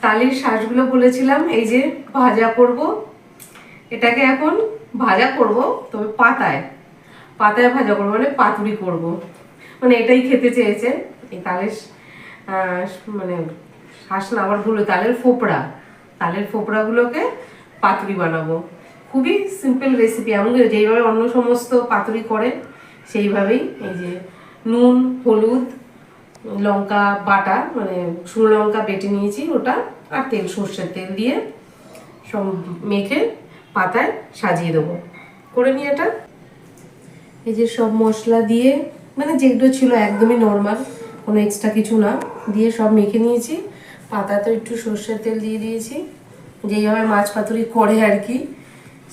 তালের শাঁসগুলো বলেছিলাম এই যে ভাজা করব। এটাকে এখন ভাজা করব, তবে পাতায় পাতায় ভাজা করবো, মানে পাতুরি করব। মানে এটাই খেতে চেয়েছে এই তালের মানে শাঁস না, আবার ভুলো, তালের ফোপড়াগুলোকে পাতুরি বানাবো। খুবই সিম্পল রেসিপি, এমন যেইভাবে অন্য সমস্ত পাতুরি করে সেইভাবেই। এই যে নুন, হলুদ, লঙ্কা বাটা, মানে শুকনো লঙ্কা বেটে নিয়েছি ওটা, আর তেল, সর্ষের তেল দিয়ে সব মেখে পাতায় সাজিয়ে দেবো। করে নিয়ে এটা এই যে সব মশলা দিয়ে, মানে যেগুলো ছিল একদমই নর্মাল, কোনো এক্সট্রা কিছু না দিয়ে সব মেখে নিয়েছি। পাতাতে একটু সর্ষের তেল দিয়ে দিয়েছি, যেইভাবে মাছ পাতুরি করে আর কি,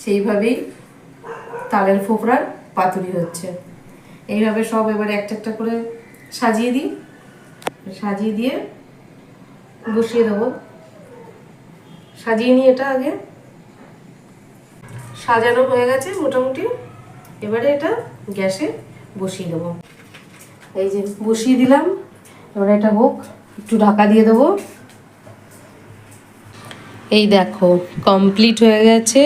সেইভাবেই তালের ফোপড়ার পাতুরি হচ্ছে। এইভাবে সব এবারে একটা একটা করে সাজিয়ে দিই, সাজিয়ে দিয়ে বসিয়ে দেবো। সাজিয়ে নিই এটা আগে, সাজানো হয়ে গেছে মোটামুটি। এবারে এটা গ্যাসে বসিয়ে দেবো। এই যে বসিয়ে দিলাম, এবারে এটা হোক, একটু ঢাকা দিয়ে দেবো। এই দেখো কমপ্লিট হয়ে গেছে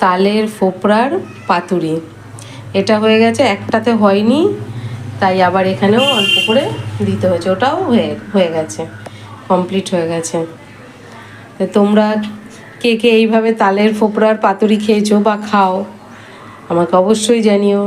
তালের ফোপড়ার পাতুরি। এটা হয়ে গেছে, একটাতে হয়নি তাই আবার এখানেও অল্প করে দিতে হয়েছে, ওটাও হয়ে গেছে, কমপ্লিট হয়ে গেছে। তোমরা কে কে এইভাবে তালের ফোপড়ার পাতুরি খেয়েছো বা খাও আমাকে অবশ্যই জানিও।